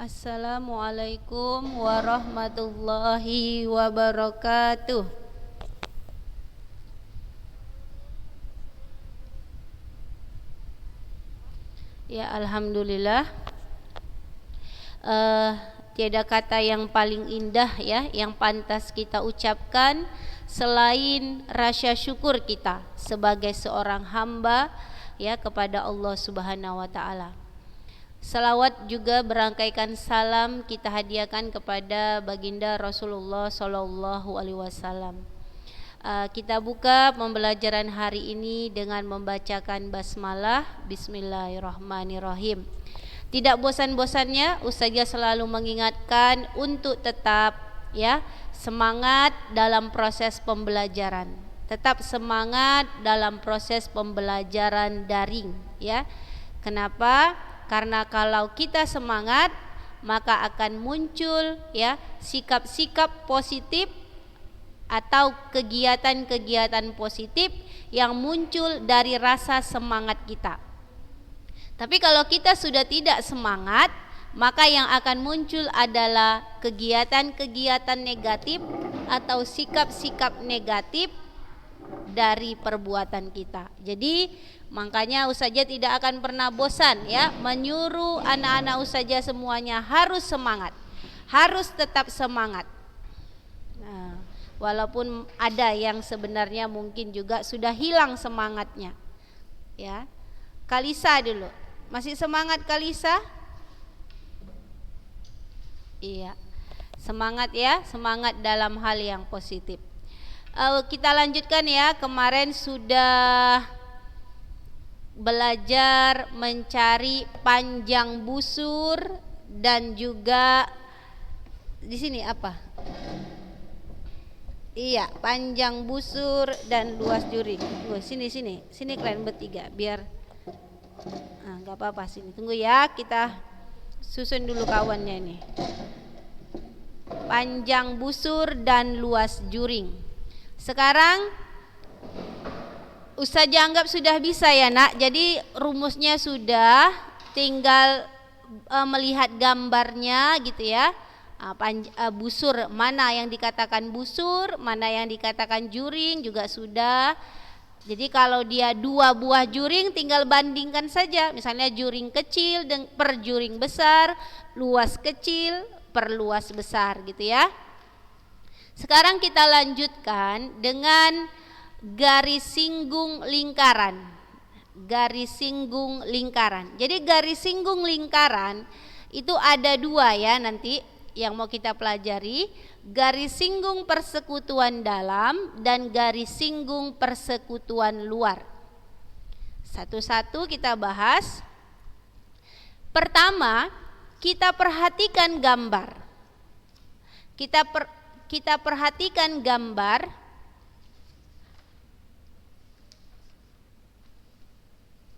Assalamualaikum warahmatullahi wabarakatuh. Ya, alhamdulillah. Tiada kata yang paling indah ya yang pantas kita ucapkan selain rasa syukur kita sebagai seorang hamba ya kepada Allah Subhanahu wa taala. Salawat juga berangkaikan salam kita hadiahkan kepada baginda Rasulullah sallallahu alaihi wasallam. Kita buka pembelajaran hari ini dengan membacakan basmalah. Bismillahirrahmanirrahim. Tidak bosan-bosannya Ustazah selalu mengingatkan untuk tetap ya semangat dalam proses pembelajaran. Tetap semangat dalam proses pembelajaran daring ya. Kenapa? Karena kalau kita semangat maka akan muncul ya sikap-sikap positif atau kegiatan-kegiatan positif yang muncul dari rasa semangat kita. Tapi kalau kita sudah tidak semangat, maka yang akan muncul adalah kegiatan-kegiatan negatif atau sikap-sikap negatif dari perbuatan kita. Jadi makanya Ustazah tidak akan pernah bosan ya menyuruh anak-anak Ustazah semuanya harus semangat, harus tetap semangat. Nah, walaupun ada yang sebenarnya mungkin juga sudah hilang semangatnya. Ya. Kalisa dulu. Masih semangat Kalisa? Iya. Semangat ya, semangat dalam hal yang positif. Kita lanjutkan ya. Kemarin sudah belajar mencari panjang busur dan juga di sini apa? Iya, panjang busur dan luas juring. Tunggu sini kalian bertiga biar nggak apa-apa sini. Tunggu ya, kita susun dulu kawannya ini. Panjang busur dan luas juring. Sekarang Ustazah anggap sudah bisa ya nak. Jadi rumusnya sudah, tinggal melihat gambarnya gitu ya. Busur, mana yang dikatakan busur, mana yang dikatakan juring juga sudah. Jadi kalau dia dua buah juring tinggal bandingkan saja. Misalnya juring kecil per juring besar, luas kecil per luas besar gitu ya. Sekarang kita lanjutkan dengan garis singgung lingkaran. Garis singgung lingkaran. Jadi garis singgung lingkaran itu ada dua ya nanti yang mau kita pelajari, garis singgung persekutuan dalam dan garis singgung persekutuan luar. Satu-satu kita bahas. Pertama, kita perhatikan gambar. Kita perhatikan gambar.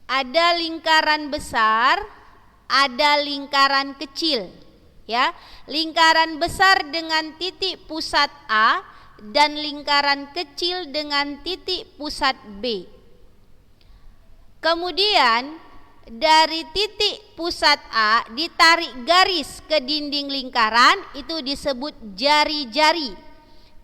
Ada lingkaran besar, ada lingkaran kecil. Ya, lingkaran besar dengan titik pusat A dan lingkaran kecil dengan titik pusat B. Kemudian dari titik pusat A ditarik garis ke dinding lingkaran, itu disebut jari-jari.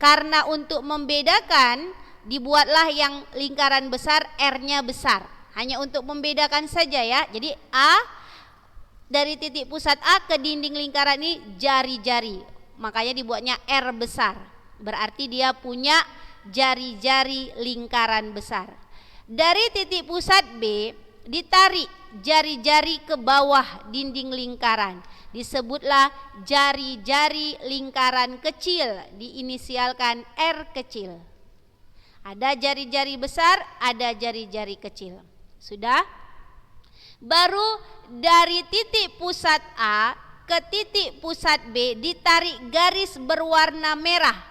Karena untuk membedakan dibuatlah yang lingkaran besar R-nya besar. Hanya untuk membedakan saja ya. Jadi A dari titik pusat A ke dinding lingkaran ini jari-jari. Makanya dibuatnya R besar. Berarti dia punya jari-jari lingkaran besar. Dari titik pusat B ditarik jari-jari ke bawah dinding lingkaran. Disebutlah jari-jari lingkaran kecil, diinisialkan R kecil. Ada jari-jari besar, ada jari-jari kecil. Sudah? Baru dari titik pusat A ke titik pusat B ditarik garis berwarna merah.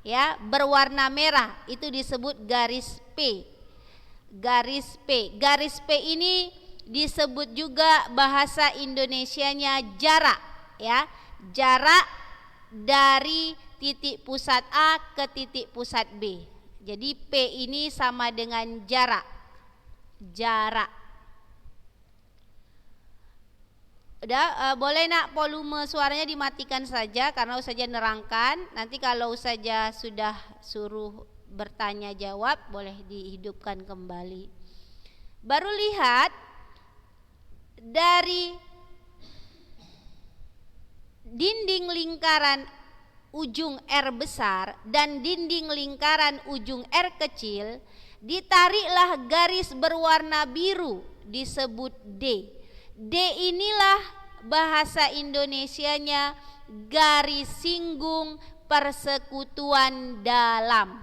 Ya, berwarna merah itu disebut garis P. Garis P. Garis P ini disebut juga bahasa Indonesianya jarak, ya. Jarak dari titik pusat A ke titik pusat B. Jadi P ini sama dengan jarak. Jarak. Udah, boleh nak volume suaranya dimatikan saja karena Ustazah nerangkan. Nanti kalau Ustazah sudah suruh bertanya jawab boleh dihidupkan kembali. Baru lihat dari dinding lingkaran ujung R besar dan dinding lingkaran ujung R kecil, ditariklah garis berwarna biru disebut D. D inilah bahasa Indonesianya garis singgung persekutuan dalam.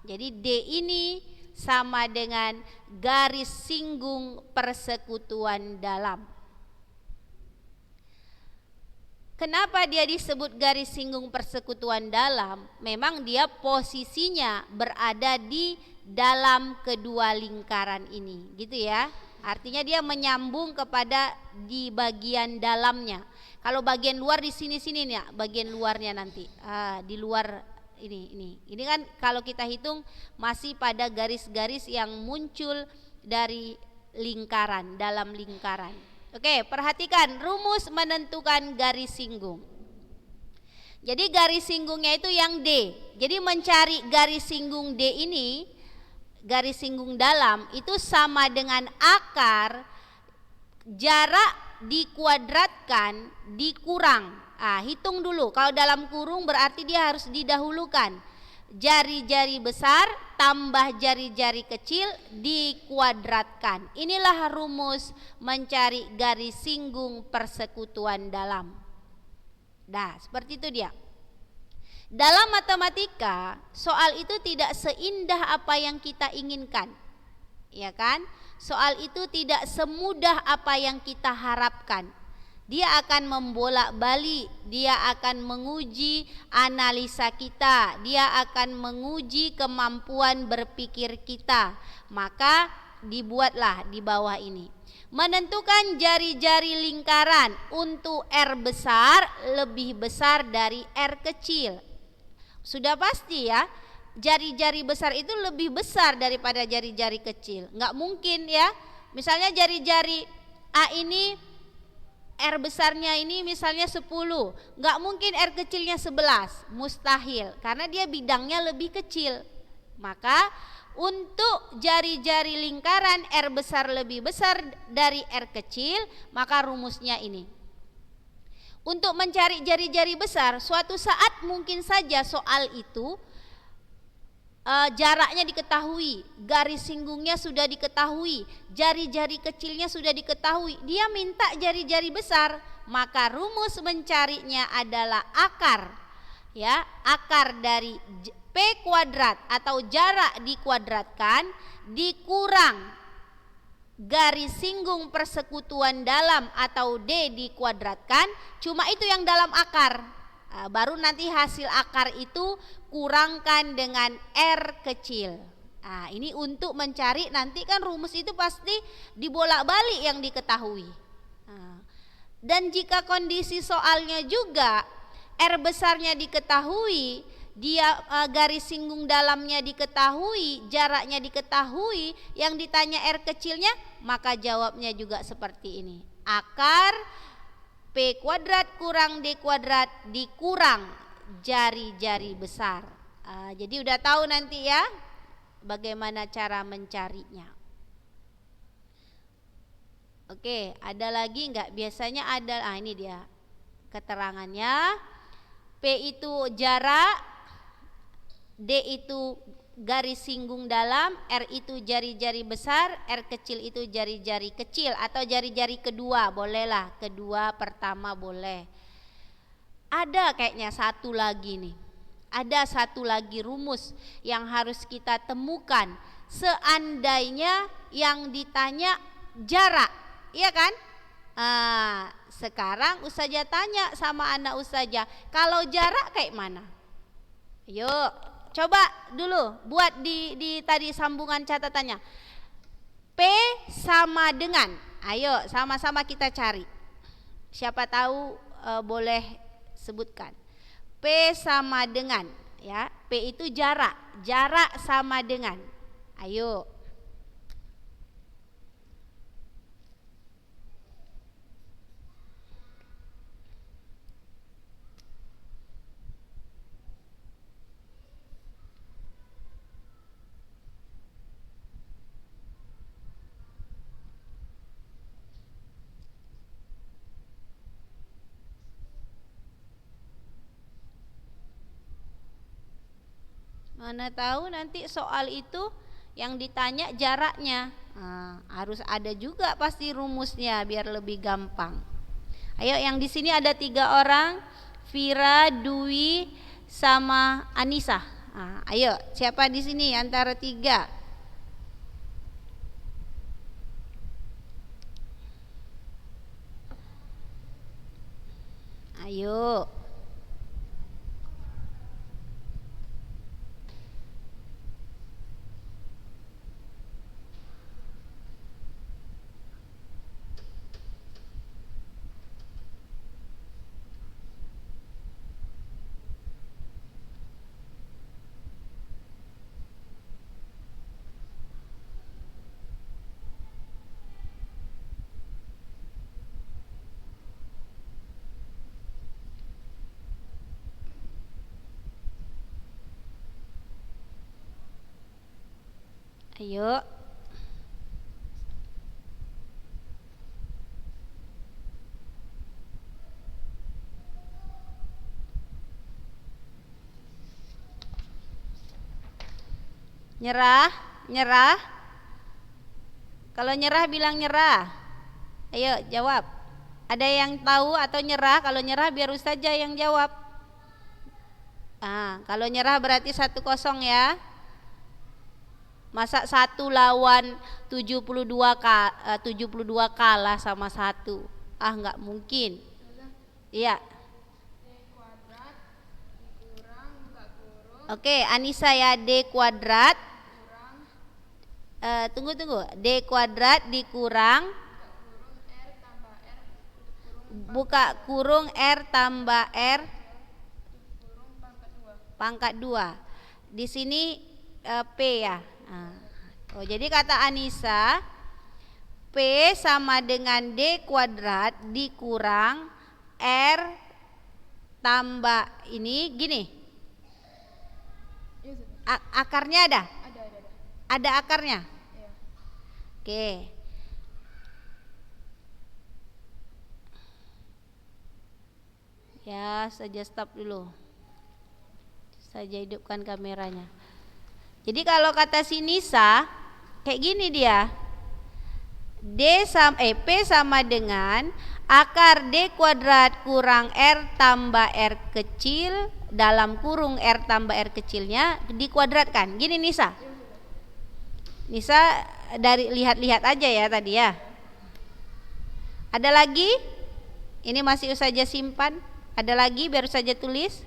Jadi D ini sama dengan garis singgung persekutuan dalam. Kenapa dia disebut garis singgung persekutuan dalam? Memang dia posisinya berada di dalam kedua lingkaran ini, gitu ya. Artinya dia menyambung kepada di bagian dalamnya. Kalau bagian luar di sini nih, bagian luarnya nanti. Di luar ini. Ini kan kalau kita hitung masih pada garis-garis yang muncul dari lingkaran, dalam lingkaran. Oke, perhatikan rumus menentukan garis singgung. Jadi garis singgungnya itu yang D. Jadi mencari garis singgung D ini, garis singgung dalam itu sama dengan akar jarak dikuadratkan dikurang. Hitung dulu. Kalau dalam kurung berarti dia harus didahulukan. Jari-jari besar tambah jari-jari kecil dikuadratkan. Inilah rumus mencari garis singgung persekutuan dalam. Nah, seperti itu dia. Dalam matematika, soal itu tidak seindah apa yang kita inginkan. Ya kan? Soal itu tidak semudah apa yang kita harapkan. Dia akan membolak-balik, dia akan menguji analisa kita, dia akan menguji kemampuan berpikir kita. Maka dibuatlah di bawah ini. Menentukan jari-jari lingkaran untuk R besar lebih besar dari R kecil. Sudah pasti ya, jari-jari besar itu lebih besar daripada jari-jari kecil. Nggak mungkin ya. Misalnya jari-jari A ini, R besarnya ini misalnya 10, nggak mungkin R kecilnya 11, mustahil, karena dia bidangnya lebih kecil. Maka untuk jari-jari lingkaran R besar lebih besar dari R kecil, maka rumusnya ini. Untuk mencari jari-jari besar, suatu saat mungkin saja soal itu jaraknya diketahui, garis singgungnya sudah diketahui, jari-jari kecilnya sudah diketahui. Dia minta jari-jari besar, maka rumus mencarinya adalah akar. Ya, akar dari P kuadrat atau jarak dikuadratkan dikurang garis singgung persekutuan dalam atau D dikuadratkan, cuma itu yang dalam akar. Baru nanti hasil akar itu kurangkan dengan R kecil. Ini untuk mencari, nanti kan rumus itu pasti dibolak-balik yang diketahui. Dan jika kondisi soalnya juga R besarnya diketahui, dia garis singgung dalamnya diketahui, jaraknya diketahui, yang ditanya R kecilnya, maka jawabnya juga seperti ini. Akar P kuadrat kurang D kuadrat dikurang jari-jari besar. Jadi udah tahu nanti ya bagaimana cara mencarinya. Oke, ada lagi enggak? Biasanya ada. Ini dia keterangannya. P itu jarak, D itu garis singgung dalam, R itu jari-jari besar, R kecil itu jari-jari kecil atau jari-jari kedua, bolehlah, kedua, pertama boleh. Ada kayaknya satu lagi nih. Ada satu lagi rumus yang harus kita temukan seandainya yang ditanya jarak, iya kan? Sekarang Ustazah tanya sama anak Ustazah, kalau jarak kayak mana? Yuk, coba dulu buat di tadi sambungan catatannya. P sama dengan, ayo sama-sama kita cari. Siapa tahu boleh sebutkan. P sama dengan, ya. P itu jarak, jarak sama dengan. Ayo. Mana tahu nanti soal itu yang ditanya jaraknya. Nah, harus ada juga pasti rumusnya biar lebih gampang. Ayo, yang di sini ada 3 orang, Vira, Dwi, sama Anissa. Nah, ayo, siapa di sini antara 3? Ayo. Ayo. Nyerah, nyerah. Kalau nyerah bilang nyerah. Ayo jawab. Ada yang tahu atau nyerah? Kalau nyerah biar Ustazah yang jawab. Kalau nyerah berarti 1-0 ya. Masa 1 lawan 72 kalah sama 1? Nggak mungkin. Iya. Oke, Anissa ya, D kuadrat. Tunggu. D kuadrat dikurang buka kurung R tambah R pangkat 2. Di sini P ya. Jadi kata Anissa, P sama dengan D kuadrat dikurang R tambah ini gini. Akarnya ada? Ada akarnya? Iya. Oke. Ya, saja stop dulu. Saja hidupkan kameranya. Jadi kalau kata si Nisa kayak gini dia. P sama dengan akar D kuadrat kurang R tambah R kecil dalam kurung R tambah R kecilnya dikuadratkan. Gini Nisa. Nisa dari lihat-lihat aja ya tadi ya. Ada lagi? Ini masih saja simpan. Ada lagi biar saja tulis.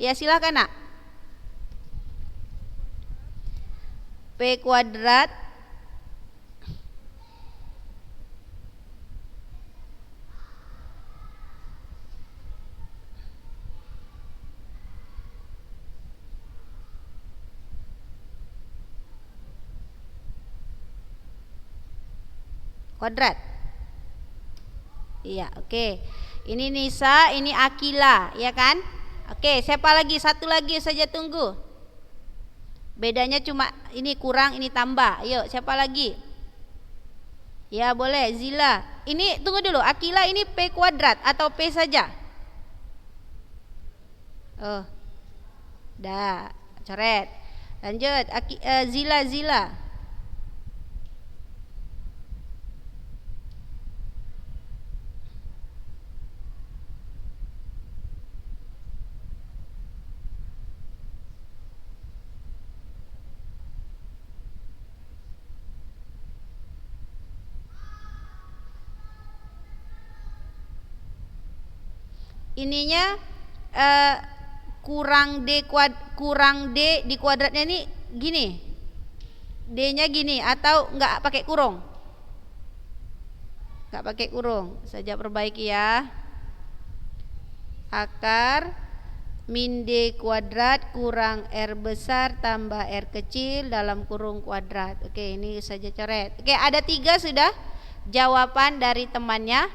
Ya silakan nak. P kuadrat kuadrat. Iya, oke. Ini Nisa, ini Akila, ya kan? Oke, siapa lagi? Satu lagi saja tunggu. Bedanya cuma ini kurang, ini tambah. Ayo, siapa lagi? Ya, boleh, Zila. Ini tunggu dulu, Akila ini P kuadrat atau P saja? Oh. Dah, coret. Lanjut, Zila. Ininya kurang D di kuadratnya ini gini. D-nya gini atau enggak pakai kurung? Enggak pakai kurung. Saja perbaiki ya. Akar min D kuadrat kurang R besar tambah R kecil dalam kurung kuadrat. Oke, ini saja coret. Oke, ada 3 sudah jawaban dari temannya.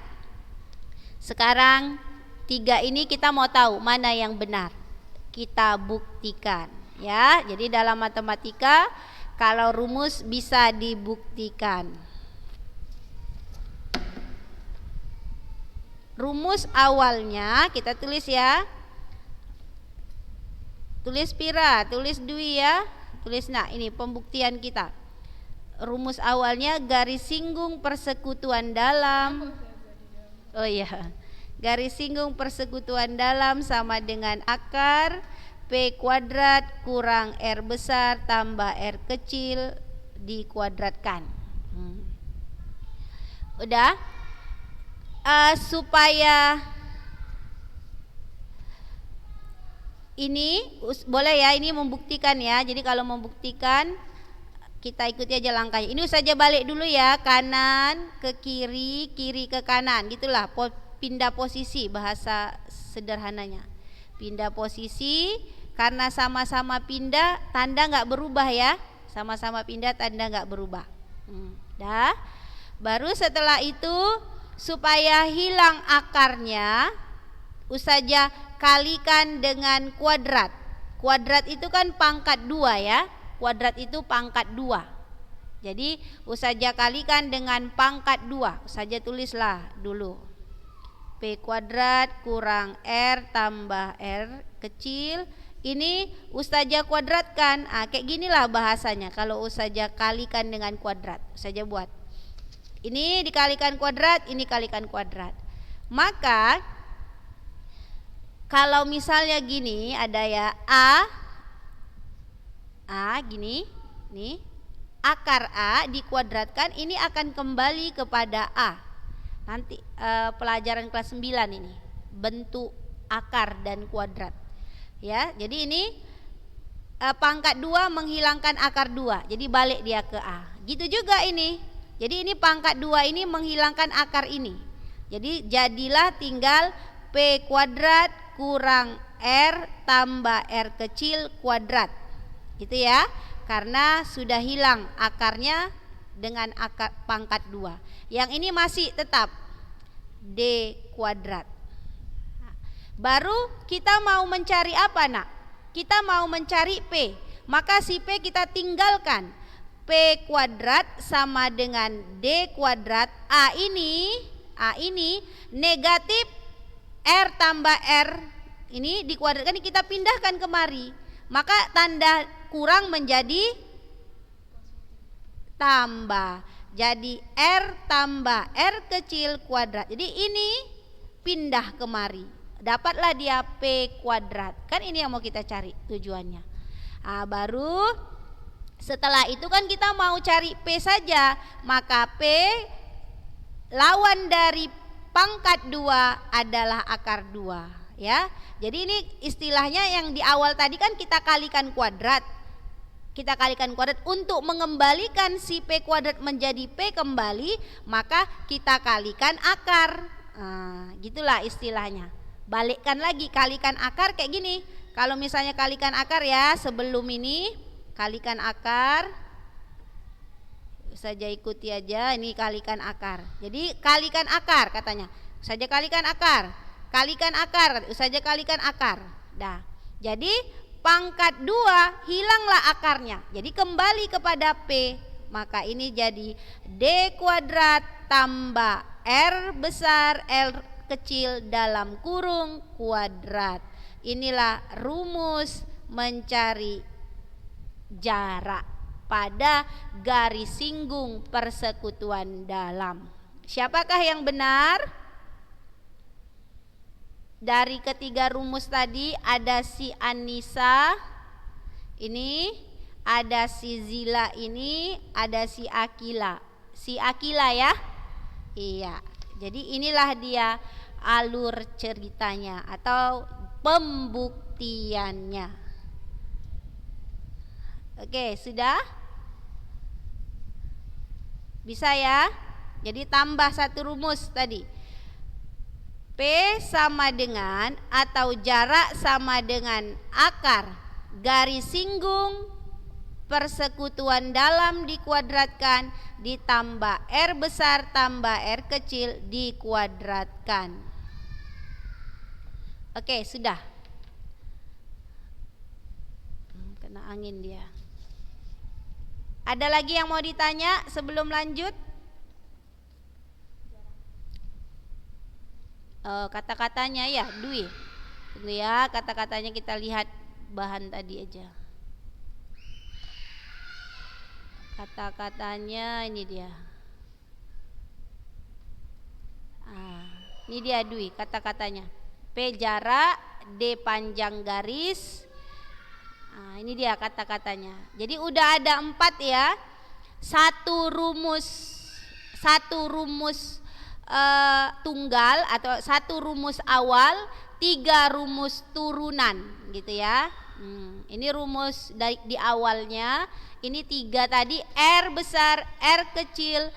Sekarang 3 ini kita mau tahu mana yang benar. Kita buktikan ya. Jadi dalam matematika kalau rumus bisa dibuktikan. Rumus awalnya kita tulis ya. Tulis pira, tulis dui ya. Tulis nah ini pembuktian kita. Rumus awalnya garis singgung persekutuan dalam. Oh iya. Garis singgung persekutuan dalam sama dengan akar P kuadrat kurang R besar tambah R kecil dikuadratkan. Udah? Supaya ini boleh ya, ini membuktikan ya. Jadi kalau membuktikan kita ikuti aja langkahnya. Ini saja balik dulu ya, kanan ke kiri, kiri ke kanan, gitulah. Pindah posisi bahasa sederhananya. Pindah posisi, karena sama-sama pindah, tanda nggak berubah ya. Sama-sama pindah, tanda nggak berubah. Dah. Baru setelah itu supaya hilang akarnya, Ustazah kalikan dengan kuadrat. Kuadrat itu kan pangkat 2 ya. Kuadrat itu pangkat 2. Jadi Ustazah kalikan dengan pangkat 2. Ustazah tulislah dulu. P kuadrat kurang R tambah R kecil. Ini Ustazah kuadratkan. Kayak ginilah bahasanya kalau Ustazah kalikan dengan kuadrat. Ustazah buat. Ini dikalikan kuadrat, ini kalikan kuadrat. Maka kalau misalnya gini ada ya A gini, nih akar A dikuadratkan, ini akan kembali kepada A. Nanti pelajaran kelas 9 ini bentuk akar dan kuadrat. Ya, jadi ini pangkat 2 menghilangkan akar 2, jadi balik dia ke A. Gitu juga ini. Jadi ini pangkat 2 ini menghilangkan akar ini. Jadi jadilah tinggal P kuadrat kurang R tambah R kecil kuadrat. Gitu ya. Karena sudah hilang akarnya dengan akar pangkat 2. Yang ini masih tetap D kuadrat. Baru kita mau mencari apa nak? Kita mau mencari P. Maka si P kita tinggalkan. P kuadrat sama dengan D kuadrat. A ini negatif R tambah R. Ini dikuadratkan, ini kita pindahkan kemari. Maka tanda kurang menjadi tambah. Jadi R tambah R kecil kuadrat. Jadi ini pindah kemari. Dapatlah dia P kuadrat. Kan ini yang mau kita cari tujuannya. Baru setelah itu kan kita mau cari P saja. Maka P lawan dari pangkat 2 adalah akar 2 ya. Jadi ini istilahnya yang di awal tadi kan kita kalikan kuadrat. Kita kalikan kuadrat untuk mengembalikan si P kuadrat menjadi P kembali, maka kita kalikan akar. Gitulah istilahnya. Balikkan lagi, kalikan akar kayak gini. Kalau misalnya kalikan akar ya, sebelum ini kalikan akar. Saja ikuti aja, ini kalikan akar. Jadi kalikan akar katanya. Saja kalikan akar. Kalikan akar, saja kalikan akar. Dah. Jadi pangkat 2 hilanglah akarnya. Jadi kembali kepada P. Maka ini jadi D kuadrat tambah R besar L kecil dalam kurung kuadrat. Inilah rumus mencari jarak pada garis singgung persekutuan dalam. Siapakah yang benar? Dari ketiga rumus tadi ada si Anissa ini, ada si Zila ini, ada si Akila. Si Akila ya? Iya. Jadi inilah dia alur ceritanya atau pembuktiannya. Oke, sudah? Bisa ya? Jadi tambah satu rumus tadi. P sama dengan atau jarak sama dengan akar garis singgung persekutuan dalam dikuadratkan ditambah R besar tambah R kecil dikuadratkan. Oke, sudah. Kena angin dia. Ada lagi yang mau ditanya sebelum lanjut? Kata-katanya ya, Dwi. Tunggu ya, kata-katanya kita lihat bahan tadi aja. Kata-katanya ini dia. Ini dia Dwi kata-katanya. P jarak, D panjang garis. Ini dia kata-katanya. Jadi udah ada 4 ya. Satu rumus tunggal atau satu rumus awal, 3 rumus turunan gitu ya. Ini rumus di awalnya. Ini 3 tadi, R besar, R kecil,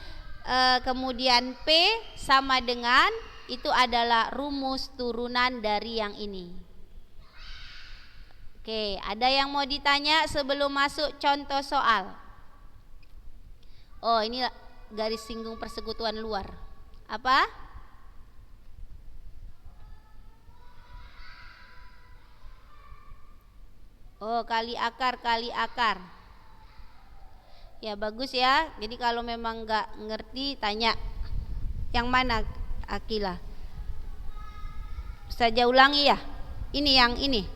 kemudian P sama dengan, itu adalah rumus turunan dari yang ini. Oke, ada yang mau ditanya sebelum masuk contoh soal? Oh, ini garis singgung persekutuan luar. Apa? Oh, kali akar. Ya bagus ya. Jadi kalau memang nggak ngerti tanya. Yang mana Akila? Saja ulangi ya. Ini yang ini.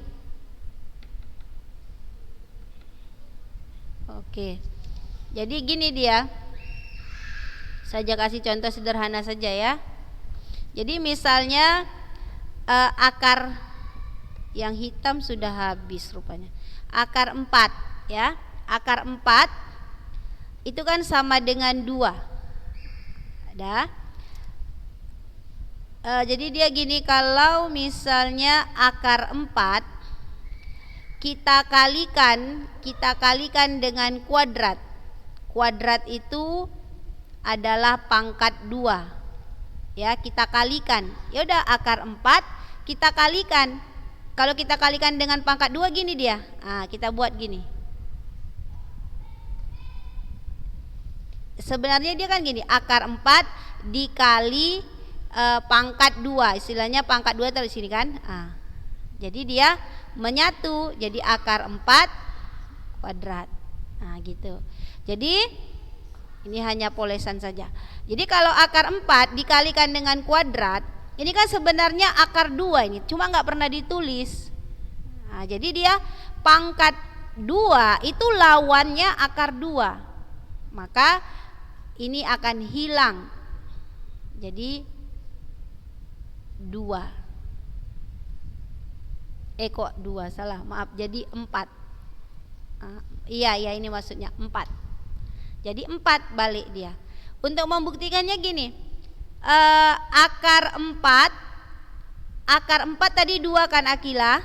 Oke. Jadi gini dia. Saja kasih contoh sederhana saja ya. Jadi misalnya akar yang hitam sudah habis rupanya. Akar 4 ya. Akar 4 itu kan sama dengan 2. Ada. Jadi dia gini, kalau misalnya akar 4 kita kalikan dengan kuadrat. Kuadrat itu adalah pangkat 2. Ya, kita kalikan. Ya udah, akar 4 kita kalikan. Kalau kita kalikan dengan pangkat 2 gini dia. Kita buat gini. Sebenarnya dia kan gini, akar 4 dikali pangkat 2. Istilahnya pangkat 2 taruh sini kan. Jadi dia menyatu, jadi akar 4 kuadrat. Gitu. Jadi ini hanya polesan saja. Jadi kalau akar 4 dikalikan dengan kuadrat, ini kan sebenarnya akar 2 ini, cuma nggak pernah ditulis. Jadi dia pangkat 2 itu lawannya akar 2. Maka ini akan hilang. Jadi 2. Kok 2 salah, maaf, jadi 4. Iya ini maksudnya 4. Jadi 4 balik dia. Untuk membuktikannya gini, akar 4 tadi 2 kan Akila.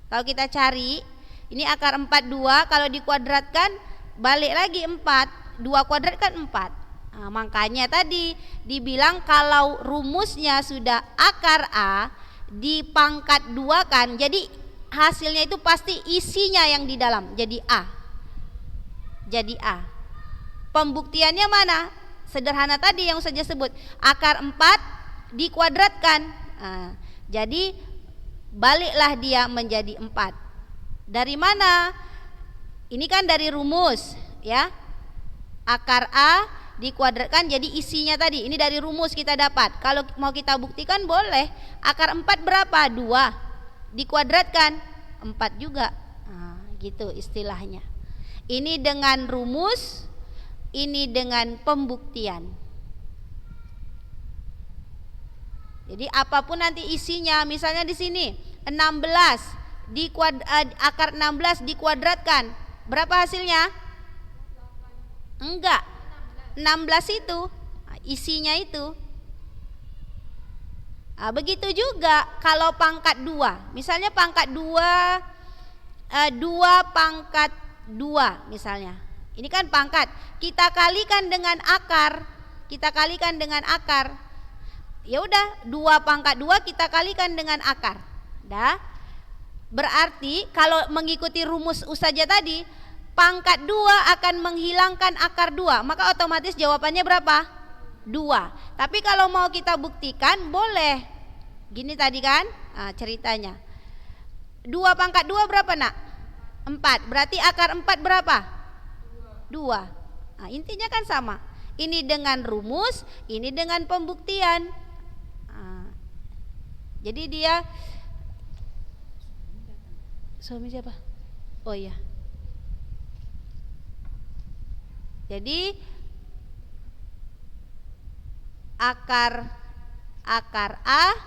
Kalau kita cari, ini akar 4 2, kalau dikuadratkan balik lagi 4. 2 kuadrat kan 4. Makanya tadi dibilang kalau rumusnya sudah akar A di pangkat 2 kan, jadi hasilnya itu pasti isinya yang di dalam, jadi A. Pembuktiannya mana? Sederhana tadi yang saja sebut, akar 4 dikuadratkan. Jadi baliklah dia menjadi 4. Dari mana? Ini kan dari rumus ya. Akar A dikuadratkan jadi isinya tadi. Ini dari rumus kita dapat. Kalau mau kita buktikan boleh. Akar 4 berapa? 2. Dikuadratkan 4 juga. Gitu istilahnya. Ini dengan rumus, ini dengan pembuktian. Jadi apapun nanti isinya, misalnya di sini 16 akar 16 dikuadratkan, berapa hasilnya? Enggak, 16 itu isinya itu. Begitu juga kalau pangkat 2, misalnya pangkat 2 pangkat 2 misalnya. Ini kan pangkat, kita kalikan dengan akar. Ya udah, 2 pangkat 2 kita kalikan dengan akar. Dah. Berarti kalau mengikuti rumus U saja tadi, pangkat 2 akan menghilangkan akar 2, maka otomatis jawabannya berapa? 2. Tapi kalau mau kita buktikan boleh. Gini tadi kan ceritanya. 2 pangkat 2 berapa nak? 4. Berarti akar 4 berapa? 2. Intinya kan sama. Ini dengan rumus, ini dengan pembuktian. Jadi dia Suami siapa? Oh iya. Jadi akar A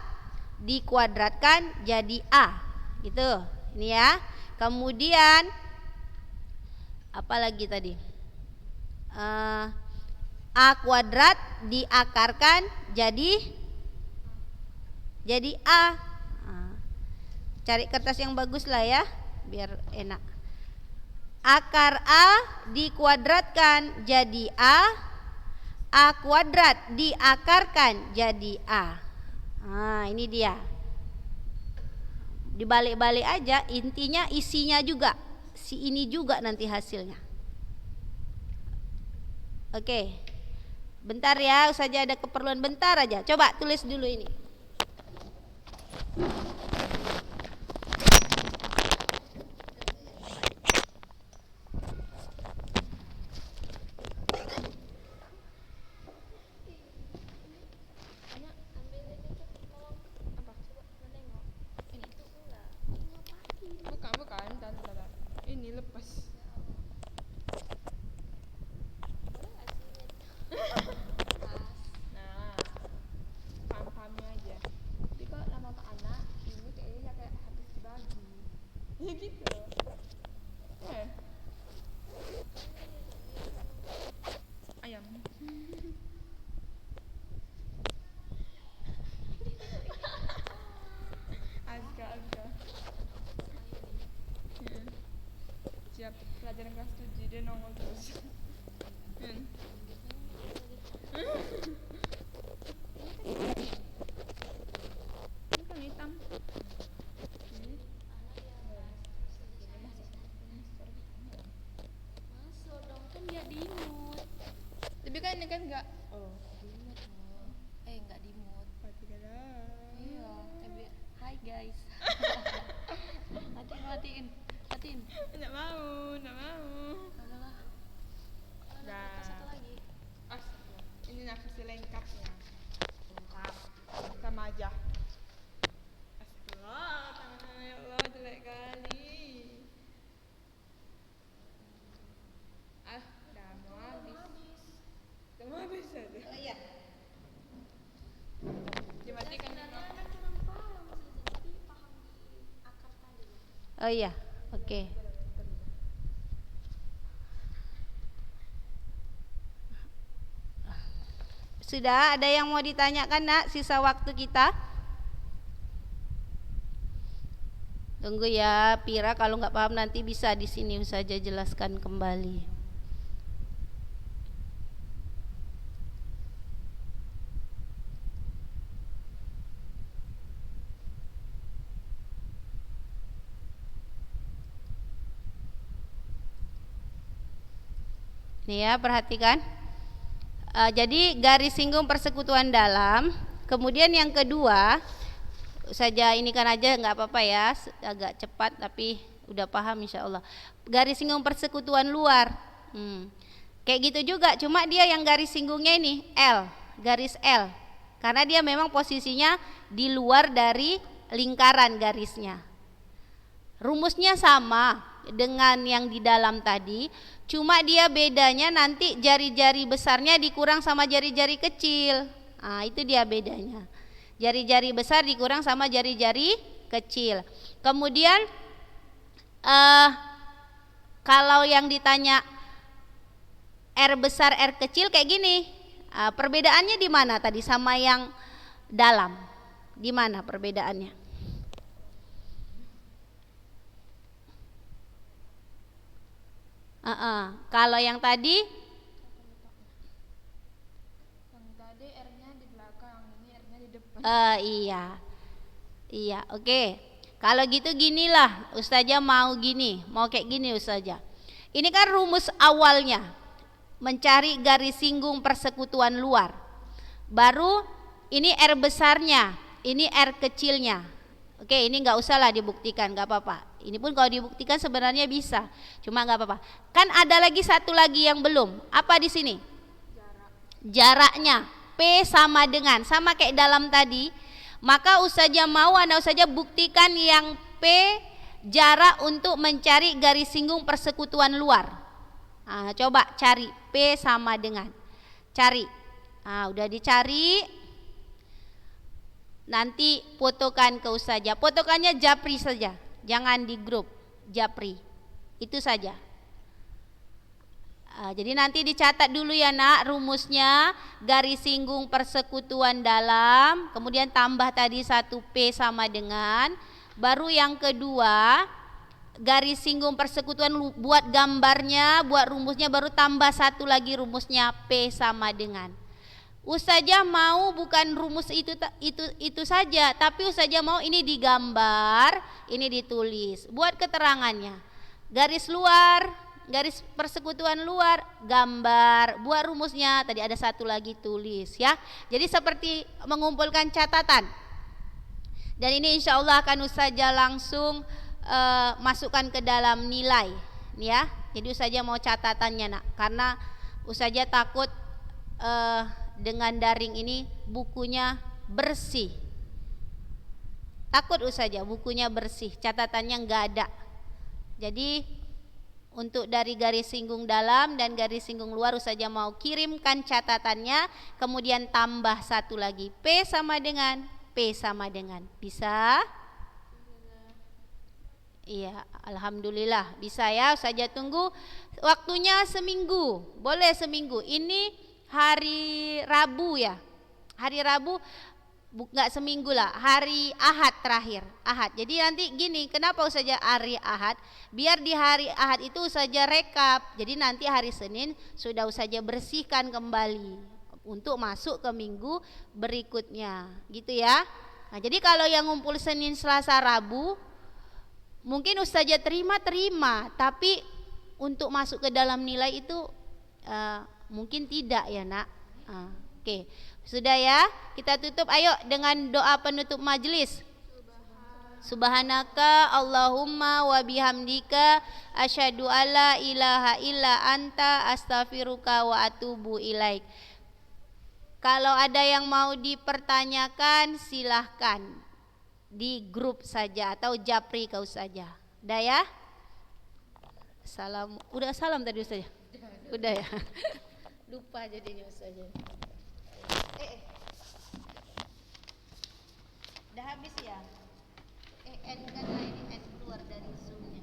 dikuadratkan jadi A, gitu. Ini ya. Kemudian apa lagi tadi? A kuadrat diakarkan jadi A. Cari kertas yang bagus lah ya, biar enak. Akar A dikuadratkan jadi A kuadrat diakarkan jadi A. Ini dia. Dibalik-balik aja, intinya isinya juga. Si ini juga nanti hasilnya. Oke. Bentar ya, saja ada keperluan bentar aja. Coba tulis dulu ini. Bukan, dan ini lepas. Nah, paham-pahamnya aja. Tapi kalau nama ke anak ini kayaknya kayak habis dibagi. Ya gitu. Ayam. Azka. Siap pelajaran kelas 7 dia nongol terus. Ini kan hitam. Masuk dong, kan dia dimut. Tapi kan ini kan enggak. Dimut loh. Enggak dimut. Mati kalah. Iya, hai guys. Matiin. Enggak mau. Adalah. Dah. Satu lagi. Ini nafsu lengkapnya. Lengkap. Sama aja. Astagfirullah, tangan ya Allah jelek kali. Dah mau habis. Udah mau habis aja. Oh iya. Dimatikan dulu. Kurang paham tapi paham di akar tadi. Oh iya. Oke. Sudah ada yang mau ditanyakan, Nak? Sisa waktu kita. Tunggu ya, Pira, kalau nggak paham nanti bisa di sini saja jelaskan kembali. Nih ya, perhatikan. Jadi garis singgung persekutuan dalam. Kemudian yang kedua, saja ini kan aja nggak apa-apa ya, agak cepat tapi udah paham insya Allah. Garis singgung persekutuan luar. Kayak gitu juga, cuma dia yang garis singgungnya ini L, garis L. Karena dia memang posisinya di luar dari lingkaran garisnya. Rumusnya sama dengan yang di dalam tadi, cuma dia bedanya nanti jari-jari besarnya dikurang sama jari-jari kecil. Itu dia bedanya. Jari-jari besar dikurang sama jari-jari kecil. Kemudian kalau yang ditanya R besar R kecil kayak gini, perbedaannya di mana tadi sama yang dalam? Di mana perbedaannya? Kalau yang tadi R-nya di belakang, ini R-nya di depan. Iya, oke. Kalau gitu ginilah, Ustazah mau gini, mau kayak gini Ustazah. Ini kan rumus awalnya, mencari garis singgung persekutuan luar. Baru ini R besarnya, ini R kecilnya. Oke, ini nggak usah lah dibuktikan, nggak apa-apa. Ini pun kalau dibuktikan sebenarnya bisa, cuma nggak apa-apa. Kan ada lagi satu lagi yang belum. Apa di sini? Jaraknya. P sama dengan, sama kayak dalam tadi. Maka Ustazah mau Anda Ustazah buktikan yang P jarak untuk mencari garis singgung persekutuan luar. Coba cari P sama dengan, cari. Udah dicari, nanti fotokan ke Ustazah. Fotokannya japri saja, jangan di grup, japri. Itu saja. Jadi nanti dicatat dulu ya nak rumusnya, garis singgung persekutuan dalam, kemudian tambah tadi 1P sama dengan, baru yang kedua garis singgung persekutuan buat gambarnya, buat rumusnya, baru tambah satu lagi rumusnya P sama dengan. Ustazah mau bukan rumus itu saja, tapi Ustazah mau ini digambar, ini ditulis, buat keterangannya. Garis luar, garis persekutuan luar, gambar, buat rumusnya, tadi ada satu lagi tulis ya. Jadi seperti mengumpulkan catatan. Dan ini insya Allah akan Ustazah langsung masukkan ke dalam nilai ya. Jadi Ustazah mau catatannya nak, karena Ustazah takut dengan daring ini bukunya bersih. Takut Ustazah bukunya bersih, catatannya enggak ada. Jadi untuk dari garis singgung dalam dan garis singgung luar Ustazah mau kirimkan catatannya, kemudian tambah satu lagi P sama dengan, P sama dengan. Bisa? Iya, alhamdulillah bisa ya. Ustazah tunggu waktunya seminggu. Boleh seminggu. Ini hari Rabu ya. Hari Rabu enggak seminggu lah, hari Ahad terakhir. Ahad. Jadi nanti gini, kenapa Ustazah hari Ahad? Biar di hari Ahad itu Ustazah rekap. Jadi nanti hari Senin sudah Ustazah bersihkan kembali untuk masuk ke minggu berikutnya. Gitu ya. Nah, jadi kalau yang ngumpul Senin, Selasa, Rabu mungkin Ustazah terima, tapi untuk masuk ke dalam nilai itu mungkin tidak ya nak. Oke. Sudah ya, kita tutup ayo dengan doa penutup majelis. Subhanaka Allahumma wa bihamdika asyhadu alla ilaha illa anta astaghfiruka wa atubu ilaik. Kalau ada yang mau dipertanyakan silahkan di grup saja atau japri kau saja. Udah ya? Salam. Udah salam tadi Ustazah? Udah ya? Lupa jadinya Ustazah. Udah habis ya? End kan lah ini, end keluar dari Zoom-nya.